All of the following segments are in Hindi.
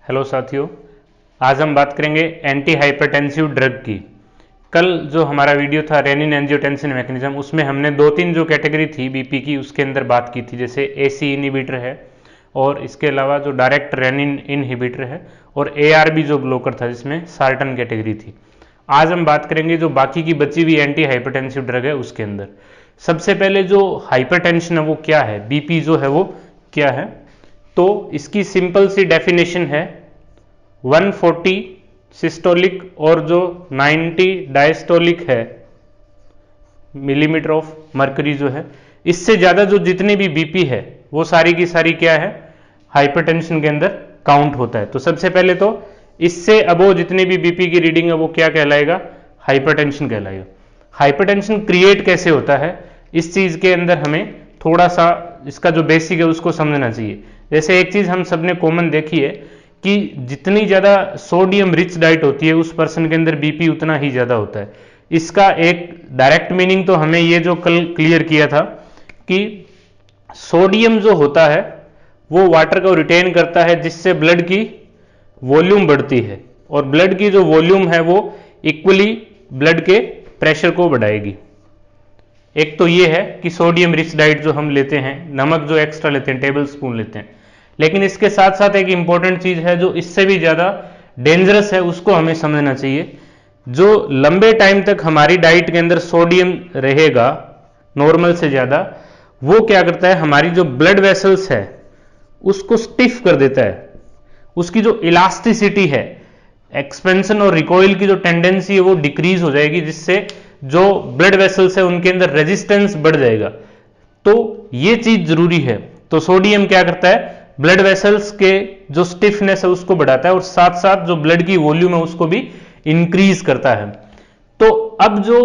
हेलो साथियों, आज हम बात करेंगे एंटी हाइपरटेंसिव ड्रग की। कल जो हमारा वीडियो था रेनिन एंजियोटेंसिन मैकेनिज्म, उसमें हमने दो तीन जो कैटेगरी थी बीपी की उसके अंदर बात की थी, जैसे एसी इनहिबिटर है और इसके अलावा जो डायरेक्ट रेनिन इनहिबिटर है और एआरबी जो ब्लॉकर था जिसमें सार्टन कैटेगरी थी। आज हम बात करेंगे जो बाकी की बची हुई एंटी हाइपरटेंसिव ड्रग है उसके अंदर। सबसे पहले जो हाइपरटेंशन है वो क्या है, बीपी जो है वो क्या है, तो इसकी सिंपल सी डेफिनेशन है 140 सिस्टोलिक और जो 90 डायस्टोलिक है मिलीमीटर ऑफ मर्करी जो है, इससे ज्यादा जो जितनी भी बीपी है वो सारी की सारी क्या है, हाइपरटेंशन के अंदर काउंट होता है। तो सबसे पहले तो इससे अबो जितनी भी बीपी की रीडिंग है वो क्या कहलाएगा, हाइपरटेंशन कहलाएगा। हाइपरटेंशन क्रिएट कैसे होता है, इस चीज के अंदर हमें थोड़ा सा इसका जो बेसिक है उसको समझना चाहिए। जैसे एक चीज हम सबने कॉमन देखी है कि जितनी ज्यादा सोडियम रिच डाइट होती है उस पर्सन के अंदर बीपी उतना ही ज्यादा होता है। इसका एक डायरेक्ट मीनिंग तो हमें ये जो कल क्लियर किया था कि सोडियम जो होता है वो वाटर को रिटेन करता है जिससे ब्लड की वॉल्यूम बढ़ती है और ब्लड की जो वॉल्यूम है वो इक्वली ब्लड के प्रेशर को बढ़ाएगी। एक तो ये है कि सोडियम रिच डाइट जो हम लेते हैं, नमक जो एक्स्ट्रा लेते हैं, टेबल स्पून लेते हैं, लेकिन इसके साथ साथ एक इंपॉर्टेंट चीज है जो इससे भी ज्यादा डेंजरस है, उसको हमें समझना चाहिए। जो लंबे टाइम तक हमारी डाइट के अंदर सोडियम रहेगा नॉर्मल से ज्यादा, वो क्या करता है, हमारी जो ब्लड वेसल्स है उसको स्टिफ कर देता है। उसकी जो इलास्टिसिटी है, एक्सपेंशन और रिकॉइल की जो टेंडेंसी है वो डिक्रीज हो जाएगी, जिससे जो ब्लड वेसल्स है उनके अंदर रेजिस्टेंस बढ़ जाएगा। तो ये चीज जरूरी है। तो सोडियम क्या करता है, ब्लड वेसल्स के जो स्टिफनेस है उसको बढ़ाता है और साथ साथ जो ब्लड की वॉल्यूम है उसको भी इंक्रीज करता है। तो अब जो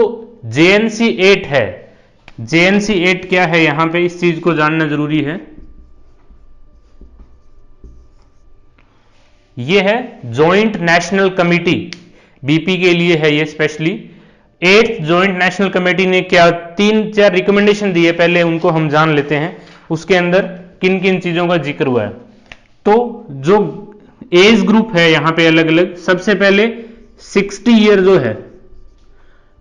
JNC8 है, JNC8 क्या है, यहां पे इस चीज को जानना जरूरी है। ये है जॉइंट नेशनल कमिटी, बीपी के लिए है ये specially. 8th joint national committee ने क्या 3-4 रिकमेंडेशन दी है, पहले उनको हम जान लेते हैं। उसके अंदर किन किन चीजों का जिक्र हुआ है। तो जो एज ग्रुप है यहां पे अलग अलग, सबसे पहले 60 ईयर जो है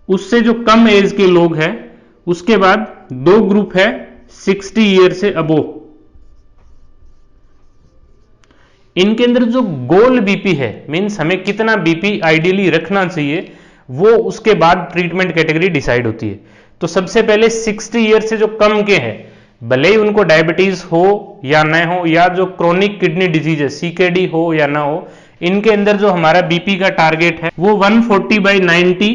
उससे जो कम एज के लोग हैं, उसके बाद दो ग्रुप है 60 ईयर से अबो। इनके अंदर जो गोल बीपी है, मींस हमें कितना बीपी आइडियली रखना चाहिए, वो उसके बाद ट्रीटमेंट कैटेगरी डिसाइड होती है। तो सबसे पहले 60 ईयर से जो कम के हैं, भले ही उनको डायबिटीज हो या न हो, या जो क्रोनिक किडनी डिजीज है CKD हो या ना हो, इनके अंदर जो हमारा बीपी का टारगेट है वो 140/90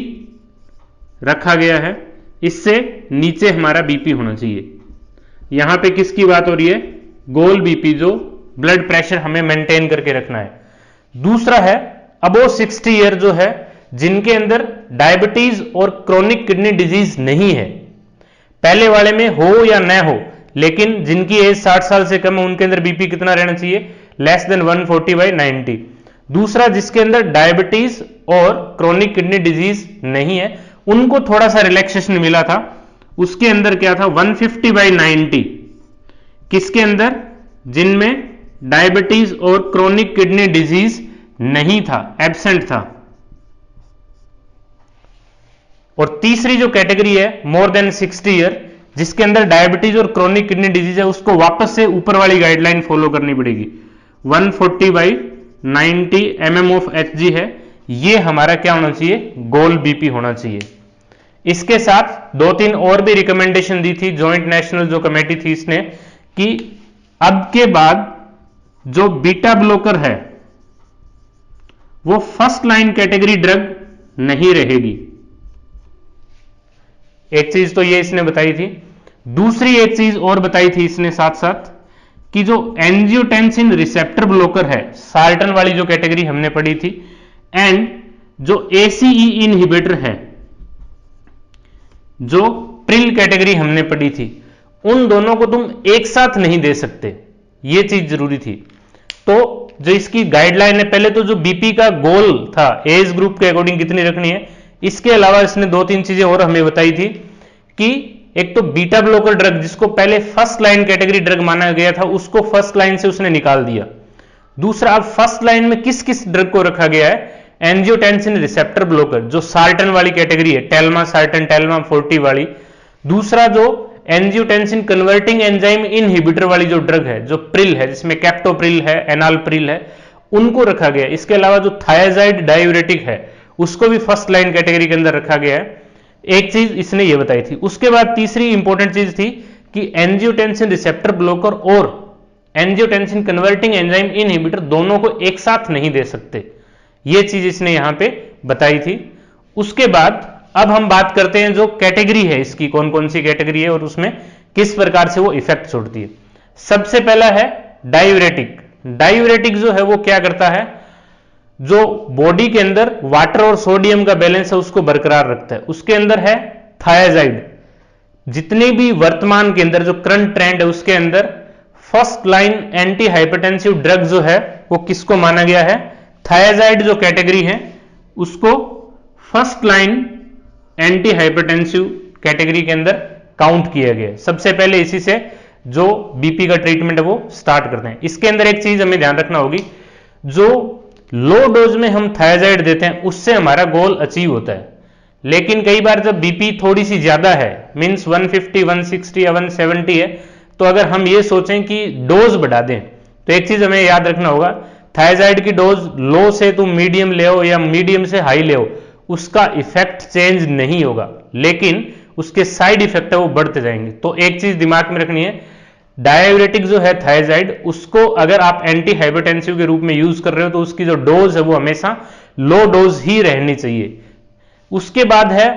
रखा गया है। इससे नीचे हमारा बीपी होना चाहिए। यहां पे किसकी बात हो रही है, गोल बीपी, जो ब्लड प्रेशर हमें मेंटेन करके रखना है। दूसरा है अबो 60 ईयर जो है, जिनके अंदर डायबिटीज और क्रोनिक किडनी डिजीज नहीं है। पहले वाले में हो या न हो, लेकिन जिनकी एज 60 साल से कम है उनके अंदर बीपी कितना रहना चाहिए, लेस देन 140/90। दूसरा, जिसके अंदर डायबिटीज और क्रोनिक किडनी डिजीज नहीं है, उनको थोड़ा सा रिलैक्सेशन मिला था। उसके अंदर क्या था, 150/90। किसके अंदर, जिनमें डायबिटीज और क्रोनिक किडनी डिजीज नहीं था, एब्सेंट था। और तीसरी जो कैटेगरी है मोर देन 60 ईयर, जिसके अंदर डायबिटीज और क्रोनिक किडनी डिजीज है, उसको वापस से ऊपर वाली गाइडलाइन फॉलो करनी पड़ेगी। 140/90 mm of Hg है, ये हमारा क्या होना चाहिए, गोल बीपी होना चाहिए। इसके साथ दो तीन और भी रिकमेंडेशन दी थी जॉइंट नेशनल जो कमेटी थी इसने, कि अब के बाद जो बीटा ब्लॉकर है वो फर्स्ट लाइन कैटेगरी ड्रग नहीं रहेगी। एक चीज तो ये इसने बताई थी। दूसरी एक चीज और बताई थी इसने साथ साथ, कि जो एंजियोटेंसिन रिसेप्टर ब्लॉकर है, सार्टन वाली जो कैटेगरी हमने पढ़ी थी, एंड जो ACE इनहिबिटर है, जो प्रिल कैटेगरी हमने पढ़ी थी, उन दोनों को तुम एक साथ नहीं दे सकते, ये चीज जरूरी थी। तो जो इसकी गाइडलाइन है, पहले तो जो बीपी का गोल था एज ग्रुप के अकॉर्डिंग कितनी रखनी है, इसके अलावा इसने दो तीन चीजें और हमें बताई थी कि एक तो बीटा ब्लॉकर ड्रग, जिसको पहले फर्स्ट लाइन कैटेगरी ड्रग माना गया था, उसको फर्स्ट लाइन से उसने निकाल दिया। दूसरा, अब फर्स्ट लाइन में किस किस ड्रग को रखा गया है? एंजियोटेंसिन रिसेप्टर ब्लॉकर, जो सार्टन वाली कैटेगरी है, टेल्मा सार्टन टेल्मा 40 वाली। दूसरा जो एंजियोटेंसिन कन्वर्टिंग एंजाइम इनहिबिटर वाली जो ड्रग है, जो प्रिल है, जिसमें कैप्टोप्रिल है, एनालप्रिल है, उनको रखा गया। इसके अलावा जो थायाजाइड डायूरेटिक है, उसको भी फर्स्ट लाइन कैटेगरी के अंदर रखा गया है। एक चीज इसने ये बताई थी। उसके बाद तीसरी इंपॉर्टेंट चीज थी कि एंजियोटेंसिन रिसेप्टर ब्लॉकर और एंजियोटेंसिन कन्वर्टिंग एंजाइम इनहिबिटर दोनों को एक साथ नहीं दे सकते। यह चीज इसने यहां पे बताई थी। उसके बाद अब हम बात करते हैं जो कैटेगरी है इसकी, कौन कौन सी कैटेगरी है और उसमें किस प्रकार से वो इफेक्ट छोड़ती है। सबसे पहला है डायूरेटिक। डायूरेटिक जो है वो क्या करता है? जो बॉडी के अंदर वाटर और सोडियम का बैलेंस है उसको बरकरार रखता है। उसके अंदर है थायाजाइड। जितने भी वर्तमान के अंदर जो करंट ट्रेंड है उसके अंदर first line anti hypertensive drug जो है वो किसको माना गया है? थायाजाइड जो कैटेगरी है उसको first line anti hypertensive category के अंदर काउंट किया गया। सबसे पहले इसी से जो बीपी का ट्रीटमेंट है वो स्टार्ट करते हैं। इसके अंदर एक चीज हमें ध्यान रखना होगी, जो लो डोज में हम थायाजाइड देते हैं उससे हमारा गोल अचीव होता है। लेकिन कई बार जब बीपी थोड़ी सी ज्यादा है, मींस 150, 160 या 170 है, तो अगर हम ये सोचें कि डोज बढ़ा दें, तो एक चीज हमें याद रखना होगा, थायराइड की डोज लो से तुम मीडियम ले हो या मीडियम से हाई ले हो, उसका इफेक्ट चेंज नहीं होगा, लेकिन उसके साइड इफेक्ट है वो बढ़ते जाएंगे। तो एक चीज दिमाग में रखनी है, डायूरेटिक जो है थायराइड, उसको अगर आप एंटी हाइपरटेंसिव के रूप में यूज कर रहे हो तो उसकी जो डोज है वो हमेशा लो डोज ही रहनी चाहिए। उसके बाद है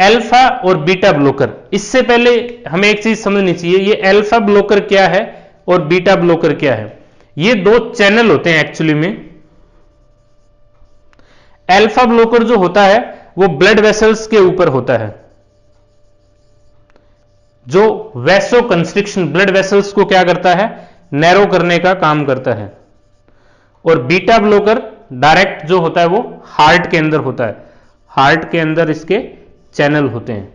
अल्फा और बीटा ब्लॉकर। इससे पहले हमें एक चीज समझनी चाहिए, ये अल्फा ब्लॉकर क्या है और बीटा ब्लॉकर क्या है। ये दो चैनल होते हैं एक्चुअली में। अल्फा ब्लॉकर जो होता है वो ब्लड वेसल्स के ऊपर होता है, जो वैसो कंस्ट्रिक्शन, ब्लड वेसल्स को क्या करता है, नैरो करने का काम करता है। और बीटा ब्लॉकर डायरेक्ट जो होता है वो हार्ट के अंदर होता है, हार्ट के अंदर इसके चैनल होते हैं।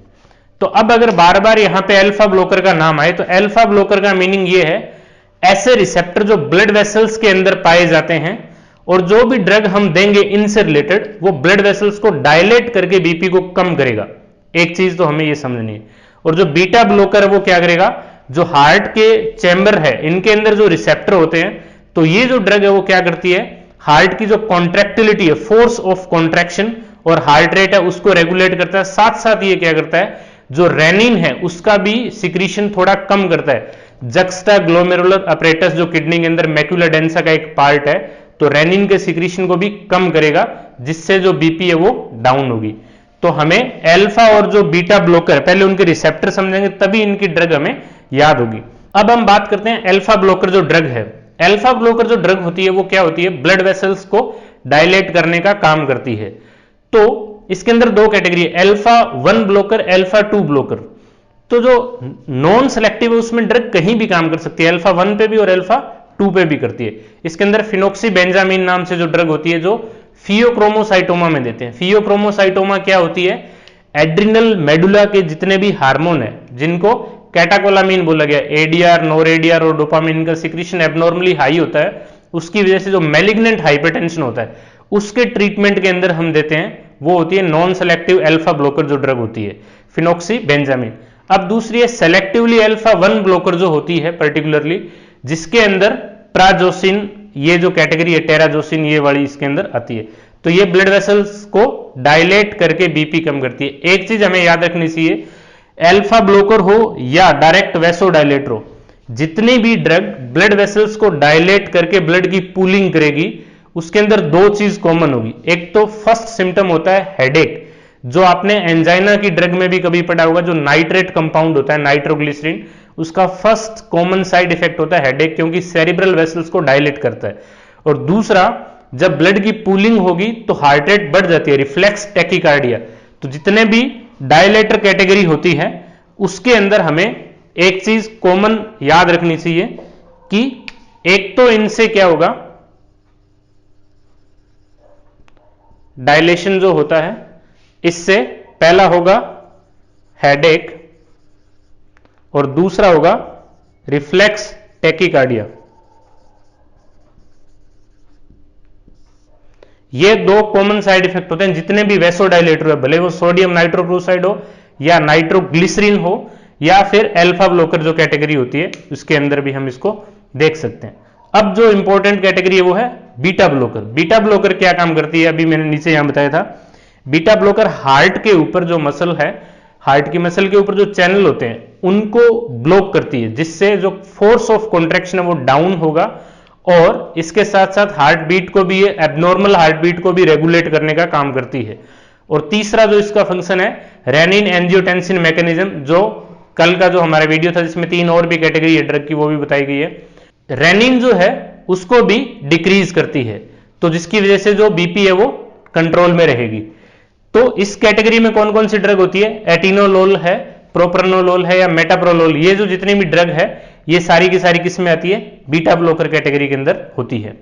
तो अब अगर बार बार यहां पे अल्फा ब्लॉकर का नाम आए तो अल्फा ब्लॉकर का मीनिंग ये है, ऐसे रिसेप्टर जो ब्लड वेसल्स के अंदर पाए जाते हैं और जो भी ड्रग हम देंगे इनसे रिलेटेड, वो ब्लड वेसल्स को डायलेट करके बीपी को कम करेगा। एक चीज तो हमें ये समझनी है। और जो बीटा ब्लॉकर है वो क्या करेगा, जो हार्ट के चैम्बर है इनके अंदर जो रिसेप्टर होते हैं, तो ये जो ड्रग है वो क्या करती है, हार्ट की जो कॉन्ट्रैक्टिलिटी है, फोर्स ऑफ कॉन्ट्रैक्शन और हार्ट रेट है उसको रेगुलेट करता है। साथ साथ ये क्या करता है, जो रेनिन है उसका भी सिक्रीशन थोड़ा कम करता है। जक्स्टा ग्लोमेरुलर अपरेटस जो किडनी के अंदर मैक्यूला डेंसा का एक पार्ट है, तो रेनिन के सिक्रीशन को भी कम करेगा, जिससे जो बीपी है वो डाउन होगी। तो हमें अल्फा और जो बीटा ब्लॉकर, पहले उनके रिसेप्टर समझेंगे तभी इनकी ड्रग हमें याद होगी। अब हम बात करते हैं अल्फा ब्लॉकर जो ड्रग है। अल्फा ब्लॉकर जो ड्रग होती है वो क्या होती है, ब्लड वेसल्स को डायलेट करने का काम करती है। तो इसके अंदर दो कैटेगरी है, अल्फा 1 ब्लॉकर, अल्फा 2 ब्लॉकर। तो जो नॉन सेलेक्टिव है उसमें ड्रग कहीं भी काम कर सकती है, अल्फा 1 पे भी और अल्फा 2 पे भी करती है। इसके अंदर फिनोक्सीबेंजामीन नाम से जो ड्रग होती है, जो फियोक्रोमोसाइटोमा में देते हैं। फियोक्रोमोसाइटोमा क्या होती है, एड्रिनल मेडुला के जितने भी हार्मोन है जिनको कैटाकोलामीन बोला गया, एडीआर, नोरेडीआर और डोपामिन का सिक्रीशन एबनॉर्मली हाई होता है, उसकी वजह से जो मैलिग्नेंट हाइपरटेंशन होता है उसके ट्रीटमेंट के अंदर हम देते हैं, वो होती है नॉन सेलेक्टिव अल्फा ब्लॉकर जो ड्रग होती है, फिनोक्सीबेंजामीन। अब दूसरी है सेलेक्टिवली अल्फा 1 ब्लॉकर जो होती है पर्टिकुलरली, जिसके अंदर प्राजोसिन, ये जो कैटेगरी है टेराजोसिन, ये वाली इसके अंदर आती है। तो ये ब्लड वेसल्स को डायलेट करके बीपी कम करती है। एक चीज हमें याद रखनी चाहिए, अल्फा ब्लॉकर हो या डायरेक्ट वैसोडायलेटर हो, जितनी भी ड्रग ब्लड वेसल्स को डायलेट करके ब्लड की पूलिंग करेगी, उसके अंदर दो चीज कॉमन होगी। एक तो फर्स्ट सिम्टम होता है हेडेक, जो आपने एंजाइना की ड्रग में भी कभी पढ़ा होगा, जो नाइट्रेट कंपाउंड होता है नाइट्रोग्लिसरीन, उसका फर्स्ट कॉमन साइड इफेक्ट होता है हेडेक, क्योंकि सेरिब्रल वेसल्स को डायलेट करता है। और दूसरा, जब ब्लड की पूलिंग होगी तो हार्ट रेट बढ़ जाती है, रिफ्लेक्स टैकीकार्डिया। तो जितने भी डायलेटर कैटेगरी होती है उसके अंदर हमें एक चीज कॉमन याद रखनी चाहिए कि एक तो इनसे क्या होगा, डायलेशन जो होता है इससे पहला होगा हेडेक और दूसरा होगा रिफ्लेक्स टैकीकार्डिया। ये दो कॉमन साइड इफेक्ट होते हैं जितने भी वेसोडाइलेटर है, भले वो सोडियम नाइट्रोक्लोराइड हो या नाइट्रोग्लिसरीन हो या फिर अल्फा ब्लॉकर जो कैटेगरी होती है उसके अंदर भी हम इसको देख सकते हैं। अब जो इंपॉर्टेंट कैटेगरी है वो है बीटा ब्लॉकर। बीटा ब्लॉकर क्या काम करती है, अभी मैंने नीचे यहां बताया था। बीटा ब्लॉकर हार्ट के ऊपर जो मसल है, हार्ट की मसल के ऊपर जो चैनल होते हैं उनको ब्लॉक करती है, जिससे जो फोर्स ऑफ कॉन्ट्रैक्शन है वो डाउन होगा और इसके साथ साथ हार्ट बीट को भी, एबनॉर्मल हार्ट बीट को भी रेगुलेट करने का काम करती है। और तीसरा जो इसका फंक्शन है रेनिन एंजियोटेंसिन मैकेनिज्म, जो कल का जो हमारा वीडियो था जिसमें 3 और भी कैटेगरी है ड्रग की वो भी बताई गई है। रेनिन जो है उसको भी डिक्रीज करती है, तो जिसकी वजह से जो बीपी है वो कंट्रोल में रहेगी। तो इस कैटेगरी में कौन कौन सी ड्रग होती है, एटिनोलोल है, प्रोप्रानोलोल है या मेटाप्रोलोल, ये जो जितनी भी ड्रग है ये सारी की सारी किस में आती है, बीटा ब्लॉकर कैटेगरी के अंदर होती है।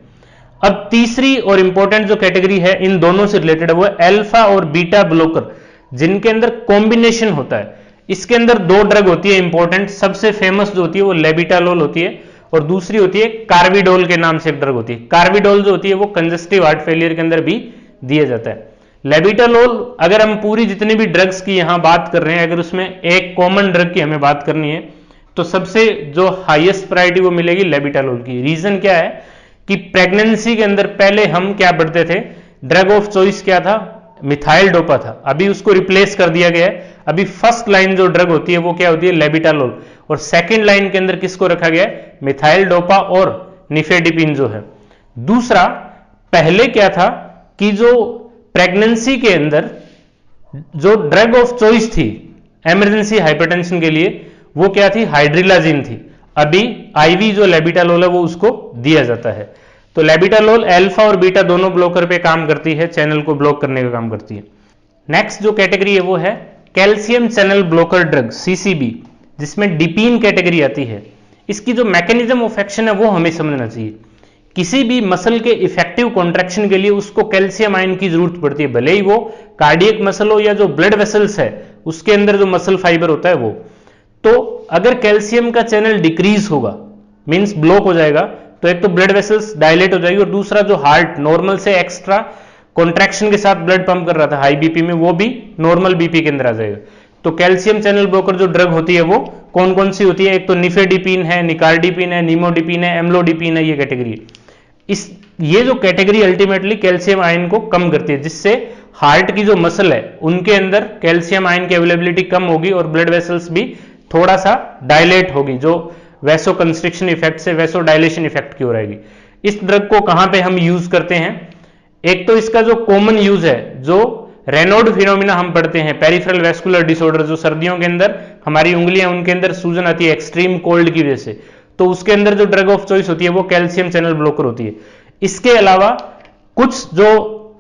अब तीसरी और इंपॉर्टेंट जो कैटेगरी है इन दोनों से रिलेटेड है वो है अल्फा और बीटा ब्लॉकर, जिनके अंदर कॉम्बिनेशन होता है। इसके अंदर 2 ड्रग होती है इंपॉर्टेंट, सबसे फेमस जो होती है वो लेबिटालोल होती है और दूसरी होती है कार्विडोल के नाम से एक ड्रग होती है। कार्विडोल जो होती है वो कंजस्टिव हार्ट फेलियर के अंदर भी दिया जाता है। लेबिटालोल, अगर हम पूरी जितनी भी ड्रग्स की यहां बात कर रहे हैं, अगर उसमें एक कॉमन ड्रग की हमें बात करनी है तो सबसे जो हाईएस्ट प्रायोरिटी वो मिलेगी लेबिटालोल की। रीजन क्या है कि प्रेगनेंसी के अंदर पहले हम क्या पढ़ते थे, ड्रग ऑफ चॉइस क्या था, मिथाइल डोपा था, अभी उसको रिप्लेस कर दिया गया है। अभी फर्स्ट लाइन जो ड्रग होती है वो क्या होती है, लेबिटालोल, और सेकंड लाइन के अंदर किसको रखा गया है, मिथाइल डोपा और निफेडिपिन जो है। दूसरा, पहले क्या था कि जो प्रेगनेंसी के अंदर जो ड्रग ऑफ चॉइस थी इमरजेंसी हाइपरटेंशन के लिए वो क्या थी, हाइड्रिलाजिन थी। अभी आईवी जो लेबिटालोल है वो उसको दिया जाता है। तो लेबिटालोल अल्फा और बीटा दोनों ब्लॉकर पे काम करती है, चैनल को ब्लॉक करने का काम करती है। नेक्स्ट जो कैटेगरी है वो है calcium channel blocker drug, CCB, जिसमें डिपीन कैटेगरी आती है। इसकी जो मैकेनिज्म ऑफ एक्शन है वो हमें समझना चाहिए। किसी भी मसल के इफेक्टिव कॉन्ट्रैक्शन के लिए उसको कैल्शियम आयन की जरूरत पड़ती है, भले ही वो कार्डियक मसल हो या जो ब्लड वेसल्स है उसके अंदर जो मसल फाइबर होता है वो। तो अगर कैल्शियम का चैनल डिक्रीज होगा, मींस ब्लॉक हो जाएगा, तो एक तो ब्लड वेसल्स डायलेट हो जाएगी और दूसरा जो हार्ट नॉर्मल से एक्स्ट्रा कॉन्ट्रैक्शन के साथ ब्लड पंप कर रहा था हाई बीपी में, वो भी नॉर्मल बीपी के अंदर आ जाएगा। तो कैल्शियम चैनल ब्लॉकर जो ड्रग होती है वो कौन कौन सी होती है, एक तो निफेडिपिन है, निकार्डिपिन है, निमोडिपिन है, एम्लोडिपिन है, ये कैटेगरी। ये जो कैटेगरी अल्टीमेटली कैल्शियम आयन को कम करती है, जिससे हार्ट की जो मसल है उनके अंदर कैल्शियम आयन की अवेलेबिलिटी कम होगी और ब्लड वेसल्स भी थोड़ा सा डायलेट होगी, जो वैसो कंस्ट्रिक्शन इफेक्ट से वैसो डायलेशन इफेक्ट की ओर आएगी। इस ड्रग को कहां पे हम यूज करते हैं, एक तो इसका जो कॉमन यूज है, जो रेनॉल्ड फिनोमिना हम पढ़ते हैं, पेरिफेरल वैस्कुलर डिसऑर्डर, जो सर्दियों के अंदर हमारी उंगलियां उनके अंदर सूजन आती है एक्सट्रीम कोल्ड की वजह से, तो उसके अंदर जो ड्रग ऑफ चॉइस होती है वो कैल्शियम चैनल ब्लॉकर होती है। इसके अलावा कुछ जो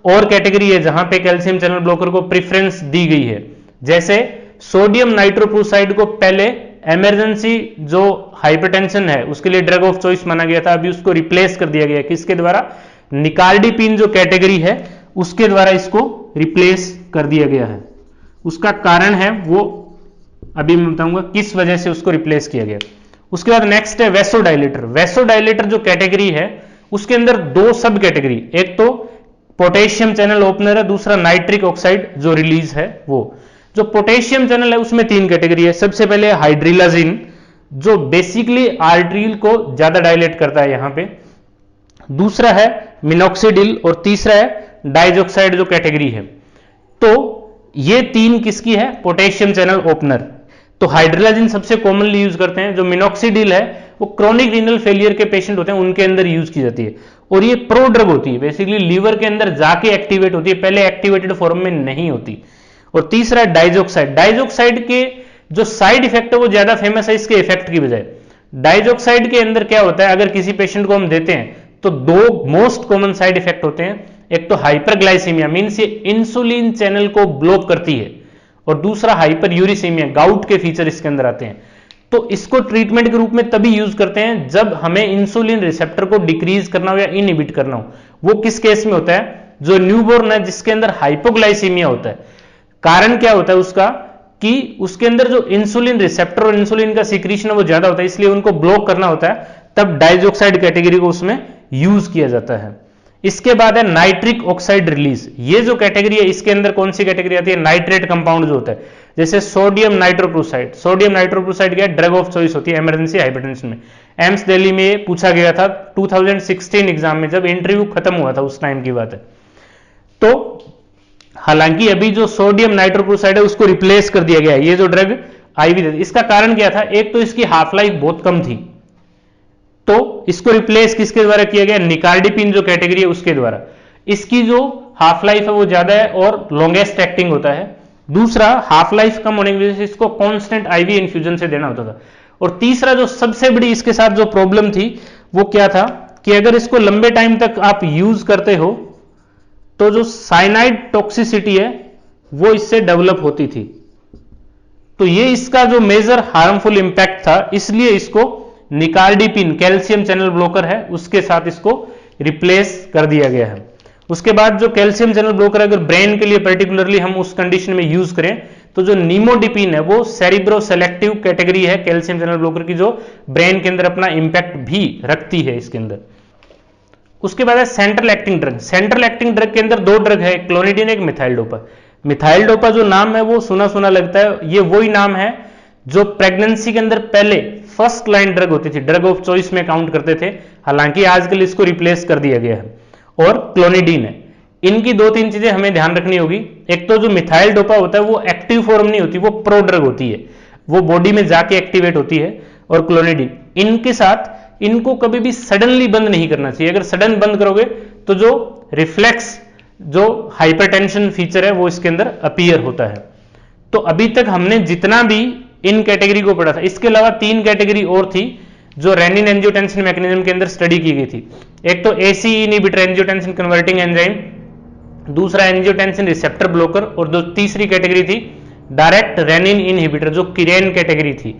और कैटेगरी है जहां पे कैल्शियम चैनल ब्लॉकर को प्रेफरेंस दी गई है, जैसे सोडियम नाइट्रोक्लोराइड को पहले इमरजेंसी जो हाइपरटेंशन है उसके लिए ड्रग ऑफ चॉइस माना गया था, अभी उसको रिप्लेस कर दिया गया है किसके द्वारा, निकार्डिपिन जो कैटेगरी है उसके द्वारा इसको रिप्लेस कर दिया गया है। उसका कारण है वो अभी मैं बताऊंगा किस वजह से उसको रिप्लेस किया गया। उसके बाद नेक्स्ट है वैसोडाइलेटर। वैसोडाइलेटर जो कैटेगरी है उसके अंदर 2 सब कैटेगरी, एक तो पोटेशियम चैनल ओपनर है, दूसरा नाइट्रिक ऑक्साइड जो रिलीज है वो। जो पोटेशियम चैनल है उसमें 3 कैटेगरी है। सबसे पहले हाइड्रिलाजिन जो बेसिकली आर्टरील को ज्यादा डायलेट करता है यहां पे, दूसरा है मिनॉक्सिडिल और तीसरा है डाइजॉक्साइड जो कैटेगरी है। तो ये 3 किसकी है, पोटेशियम चैनल ओपनर। तो हाइड्रिलाजिन सबसे कॉमनली यूज करते हैं। जो मिनॉक्सिडिल है वो क्रोनिक रीनल फेलियर के पेशेंट होते हैं उनके अंदर यूज की जाती है, और ये प्रो ड्रग होती है, बेसिकली लीवर के अंदर जाके एक्टिवेट होती है, पहले एक्टिवेटेड फॉर्म में नहीं होती। और तीसरा है डाइजॉक्साइड। डाइजॉक्साइड के जो साइड इफेक्ट है वो ज्यादा फेमस है इसके इफेक्ट की बजाय। डाइजॉक्साइड के अंदर क्या होता है, अगर किसी पेशेंट को हम देते हैं तो 2 मोस्ट कॉमन साइड इफेक्ट होते हैं, एक तो हाइपरग्लाइसीमिया, मींस ये इंसुलिन चैनल को ब्लॉक करती है, और दूसरा हाइपर यूरिसीमिया, गाउट के फीचर इसके अंदर आते हैं। तो इसको ट्रीटमेंट के रूप में तभी यूज करते हैं जब हमें इंसुलिन रिसेप्टर को डिक्रीज करना हो या इनहिबिट करना हो। वो किस केस में होता है, जो न्यूबॉर्न है जिसके अंदर हाइपोग्लाइसीमिया होता है। कारण क्या होता है उसका, कि उसके अंदर जो इंसुलिन रिसेप्टर और इंसुलिन का सीक्रेशन है वो ज्यादा होता है, इसलिए उनको ब्लॉक करना होता है, तब डाइजॉक्साइड कैटेगरी को उसमें यूज किया जाता है। इसके बाद है नाइट्रिक ऑक्साइड रिलीज। ये जो कैटेगरी है इसके अंदर कौन सी कैटेगरी आती है, नाइट्रेट कंपाउंड जो होता है, जैसे सोडियम नाइट्रोक्लोराइड। सोडियम नाइट्रोक्लोराइड क्या ड्रग ऑफ चॉइस होती है इमरजेंसी हाइपरटेंशन में। एम्स दिल्ली में पूछा गया था 2016 एग्जाम में, जब इंटरव्यू खत्म हुआ था उस टाइम की बात है। तो हालांकि अभी जो सोडियम नाइट्रोक्लोराइड है उसको रिप्लेस कर दिया गया है, ये जो ड्रग आईवी देती। इसका कारण क्या था, एक तो इसकी हाफ लाइफ बहुत कम थी, तो इसको रिप्लेस किसके द्वारा किया गया, निकार्डिपिन जो कैटेगरी है उसके द्वारा। इसकी जो हाफ लाइफ है वो ज्यादा है और लॉन्गेस्ट एक्टिंग होता है। दूसरा, हाफ लाइफ कम होने की वजह से इसको कांस्टेंट आईवी इन्फ्यूजन से देना होता था। और तीसरा जो सबसे बड़ी इसके साथ जो प्रॉब्लम थी वो क्या था कि अगर इसको लंबे टाइम तक आप यूज करते हो तो जो साइनाइड टॉक्सिसिटी है वो इससे डेवलप होती थी। तो ये इसका जो मेजर हार्मफुल इंपैक्ट था, इसलिए इसको निकार्डिपिन कैल्शियम चैनल ब्लॉकर है उसके साथ इसको रिप्लेस कर दिया गया है। उसके बाद जो कैल्शियम चैनल ब्लॉकर अगर ब्रेन के लिए पर्टिकुलरली हम उस कंडीशन में यूज करें तो जो निमोडिपिन है वो सेरिब्रो सेलेक्टिव कैटेगरी है कैल्शियम चैनल ब्लॉकर की, जो ब्रेन के अंदर अपना इंपैक्ट भी रखती है इसके अंदर। उसके बाद है central acting drug. Central acting drug के अंदर दो ड्रग है, एक क्लोनिडिन एक मिथाइल डोपा। मिथाइल डोपा जो नाम है वो सुना सुना लगता है, ये वही नाम है जो प्रेगनेंसी के अंदर पहले फर्स्ट लाइन ड्रग होती थी, ड्रग ऑफ चॉइस में काउंट करते थे, हालांकि आजकल इसको रिप्लेस कर दिया गया है। और क्लोनिडीन है। इनकी दो तीन चीजें हमें ध्यान रखनी होगी। एक तो जो मिथाइल डोपा होता है वो एक्टिव फॉर्म नहीं होती, वो प्रो ड्रग होती है, वो बॉडी में जाके एक्टिवेट होती है। और क्लोनिडीन, इनके साथ इनको कभी भी सडनली बंद नहीं करना चाहिए। अगर सडन बंद करोगे तो जो रिफ्लेक्स जो हाइपरटेंशन फीचर है वो इसके अंदर अपीयर होता है। तो अभी तक हमने जितना भी इन कैटेगरी को पढ़ा था, इसके अलावा तीन कैटेगरी और थी जो रेनिन एंजियोटेंसिन मैकेनिज्म के अंदर स्टडी की गई थी। एक तो AC inhibitor angiotensin converting enzyme, दूसरा एंजियोटेंसिन रिसेप्टर ब्लॉकर, और जो तीसरी कैटेगरी थी डायरेक्ट रेनिन इनहिबिटर जो किरेन कैटेगरी थी।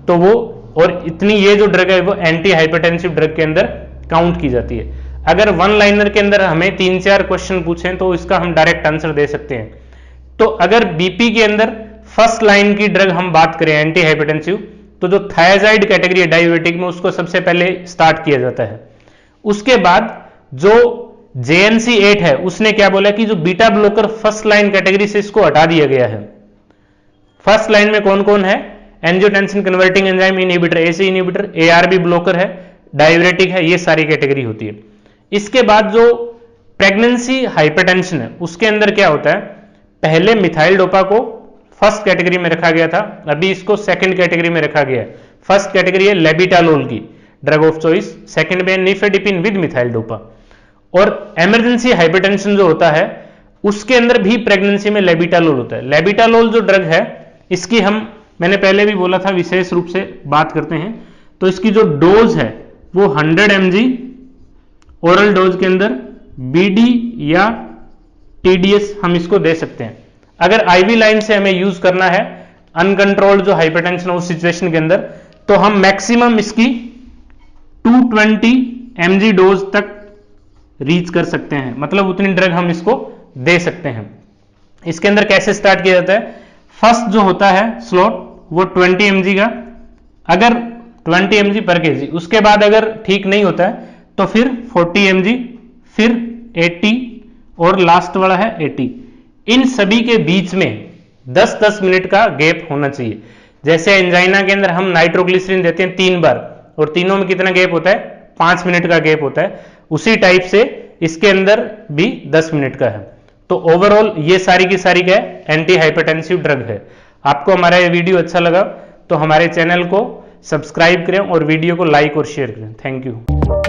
तो वो और इतनी ये जो ड्रग है वो एंटी हाइपरटेंसिव ड्रग के अंदर काउंट की जाती है। अगर वन लाइनर के अंदर हमें 3-4 क्वेश्चन पूछें तो इसका हम डायरेक्ट आंसर दे सकते हैं। तो अगर बीपी के अंदर फर्स्ट लाइन की ड्रग हम बात करें एंटी हाइपरटेंसिव, तो जो थायराइड कैटेगरी है डायबिटिक में उसको सबसे पहले स्टार्ट किया जाता है। उसके बाद जो JNC 8 है उसने क्या बोला कि जो beta blocker first line category से इसको हटा दिया गया है। फर्स्ट लाइन में कौन कौन है, angiotensin converting enzyme inhibitor, AC inhibitor, ARB blocker है, डायबिटिक है, ये सारी कैटेगरी होती है। इसके बाद जो प्रेगनेंसी हाइपरटेंशन है उसके अंदर क्या होता है, पहले मिथाइल डोपा को फर्स्ट कैटेगरी में रखा गया था, अभी इसको सेकंड कैटेगरी में रखा गया है। फर्स्ट कैटेगरी है लेबिटालोल की ड्रग ऑफ चॉइस, सेकंड में निफेडिपिन विद मिथाइल डोपा। और इमरजेंसी हाइपरटेंशन जो होता है उसके अंदर भी प्रेगनेंसी में लेबिटालोल होता है। लेबिटालोल जो ड्रग है इसकी मैंने पहले भी बोला था विशेष रूप से बात करते हैं, तो इसकी जो डोज है वो 100 mg ओरल डोज के अंदर BD या TDS हम इसको दे सकते हैं। अगर IV लाइन से हमें यूज करना है अनकंट्रोल्ड जो हाइपरटेंशन उस सिचुएशन के अंदर, तो हम मैक्सिमम इसकी 220 mg डोज तक रीच कर सकते हैं, मतलब उतनी ड्रग हम इसको दे सकते हैं। इसके अंदर कैसे स्टार्ट किया जाता है, फर्स्ट जो होता है स्लॉट वो 20 mg का, अगर 20 mg पर kg, उसके बाद अगर ठीक नहीं होता है तो फिर 40 mg, फिर 80 और लास्ट वाला है 80। इन सभी के बीच में 10-10 मिनट का गैप होना चाहिए। जैसे एंजाइना के अंदर हम नाइट्रोग्लिसरीन देते हैं 3 बार और तीनों में कितना गैप होता है, 5 मिनट का गैप होता है, उसी टाइप से इसके अंदर भी 10 मिनट का है। तो ओवरऑल ये सारी की सारी क्या है, एंटी हाइपरटेंसिव ड्रग है। आपको हमारा ये वीडियो अच्छा लगा तो हमारे चैनल को सब्सक्राइब करें और वीडियो को लाइक और शेयर करें। Thank you.